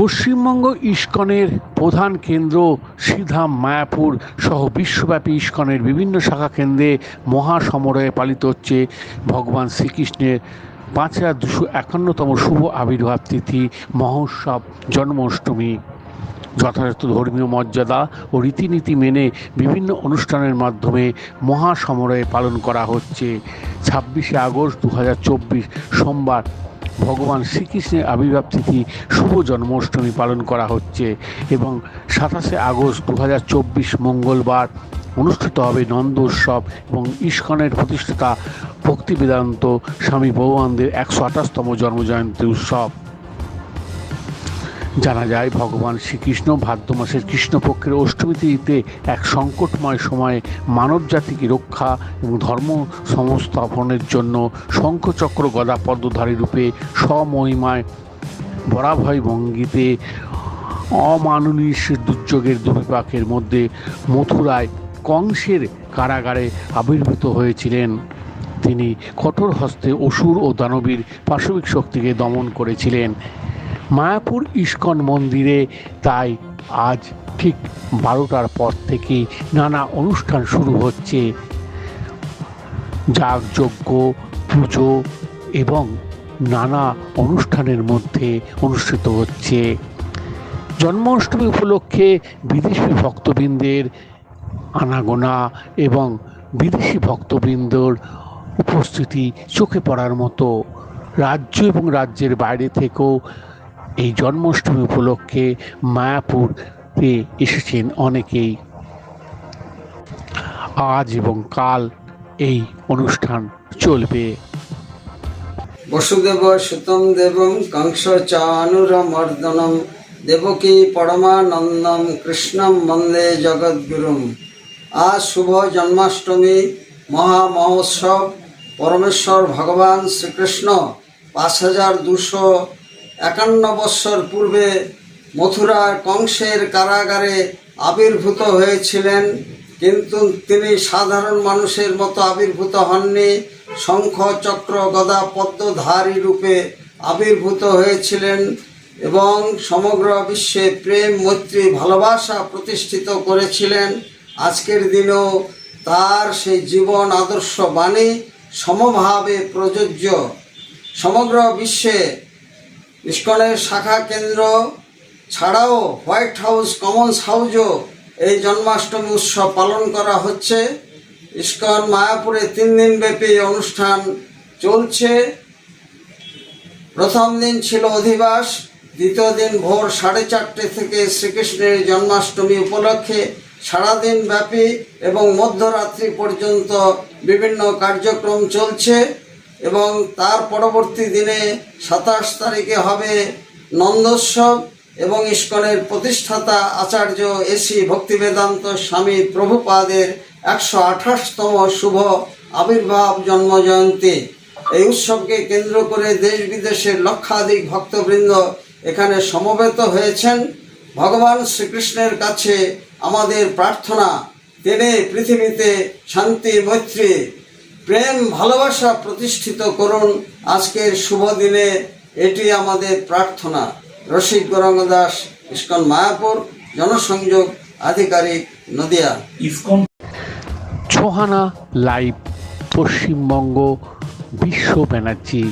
পশ্চিমবঙ্গ ইস্কনের প্রধান কেন্দ্র শ্রীধাম মায়াপুর সহ বিশ্বব্যাপী ইস্কনের বিভিন্ন শাখা কেন্দ্রে মহাসমারোহে পালিত হচ্ছে ভগবান শ্রীকৃষ্ণের 5251তম শুভ আবির্ভাব তিথি মহোৎসব জন্মাষ্টমী। যথাযথ ধর্মীয় মর্যাদা ও রীতিনীতি মেনে বিভিন্ন অনুষ্ঠানের মাধ্যমে মহাসমারোহে পালন করা হচ্ছে। 26শে আগস্ট 2024 সোমবার ভগবান শ্রীকৃষ্ণের আবির্ভাব তিথি শুভ জন্মাষ্টমী পালন করা হচ্ছে এবং 27শে আগস্ট 2024 মঙ্গলবার অনুষ্ঠিত হবে নন্দ উৎসব এবং ইস্কনের প্রতিষ্ঠাতা ভক্তি বেদান্ত স্বামী ভগবানদের 128তম জন্মজয়ন্তী উৎসব। জানা যায় ভগবান শ্রীকৃষ্ণ ভাদ্র মাসের কৃষ্ণপক্ষের অষ্টমী তিথিতে এক সংকটময় সময়ে মানবজাতিকে রক্ষা এবং ধর্ম সংস্থাপনের জন্য শঙ্খচক্র গদা পদ্মধারী রূপে স্বমহিমায় বরাভয় ভঙ্গিতে অমানুষ দুর্যোগের দুর্বিপাকের মধ্যে মথুরায় কংসের কারাগারে আবির্ভূত হয়েছিলেন। তিনি কঠোর হস্তে অসুর ও দানবীর পাশবিক শক্তিকে দমন করেছিলেন। মায়াপুর ইস্কন মন্দিরে তাই আজ ঠিক 12টার পর থেকে নানা অনুষ্ঠান শুরু হচ্ছে। যাগযজ্ঞ, পুজো এবং নানা অনুষ্ঠানের মধ্যে অনুষ্ঠিত হচ্ছে। জন্মাষ্টমী উপলক্ষে বিদেশি ভক্তবৃন্দের আনাগোনা এবং বিদেশি ভক্তবৃন্দর উপস্থিতি চোখে পড়ার মতো। রাজ্য এবং রাজ্যের বাইরে থেকেও এই জন্মাষ্টমী উপলক্ষে মায়াপুরে এসেছেন অনেকেই। আজ এবং কাল এই অনুষ্ঠান চলবে। বসুদেব সুতম দেবম কংস চানুরমর্দনম দেবকী পরমানন্দম কৃষ্ণম বন্দে জগদ্গুরুম। আজ শুভ জন্মাষ্টমী মহামহোৎসব। পরমেশ্বর ভগবান শ্রীকৃষ্ণ 5251 বৎসর পূর্বে মথুরার কংসের কারাগারে আবির্ভূত হয়েছিলেন, কিন্তু তিনি সাধারণ মানুষের মতো আবির্ভূত হননি। শঙ্খ চক্র গদা পদ্মধারী রূপে আবির্ভূত হয়েছিলেন এবং সমগ্র বিশ্বে প্রেম মৈত্রী ভালোবাসা প্রতিষ্ঠিত করেছিলেন। আজকের দিনেও তার সেই জীবন আদর্শ বাণী সমভাবে প্রযোজ্য। সমগ্র বিশ্বে ইস্কনের শাখা কেন্দ্র ছাড়াও হোয়াইট হাউস, কমন্স হাউসও এই জন্মাষ্টমী উৎসব পালন করা হচ্ছে। ইস্কন মায়াপুরে 3 দিন ব্যাপী অনুষ্ঠান চলছে। প্রথম দিন ছিল অধিবাস, দ্বিতীয় দিন ভোর 4:30 থেকে শ্রীকৃষ্ণের জন্মাষ্টমী উপলক্ষে সারাদিন ব্যাপী এবং মধ্যরাত্রি পর্যন্ত বিভিন্ন কার্যক্রম চলছে এবং তার পরবর্তী দিনে 27 তারিখে হবে নন্দোৎসব এবং ইস্কনের প্রতিষ্ঠাতা আচার্য এসি ভক্তিবেদান্ত স্বামী প্রভুপাদের 128তম শুভ আবির্ভাব জন্মজয়ন্তী। এই উৎসবকে কেন্দ্র করে দেশ বিদেশের লক্ষাধিক ভক্তবৃন্দ এখানে সমবেত হয়েছেন। ভগবান শ্রীকৃষ্ণের কাছে আমাদের প্রার্থনা, তিনি পৃথিবীতে শান্তি, মৈত্রী, প্রেম, ভালোবাসা প্রতিষ্ঠিত করুন আজকের শুভ দিনে। এটি আমাদের প্রার্থনা। রসিক গৌরাঙ্গ দাস, ইস্কন মায়াপুর, জনসংযোগ আধিকারিক, নদিয়া। ইস্কন সোহানা লাইভ, পশ্চিমবঙ্গ, বিশ্ব ব্যানার্জি।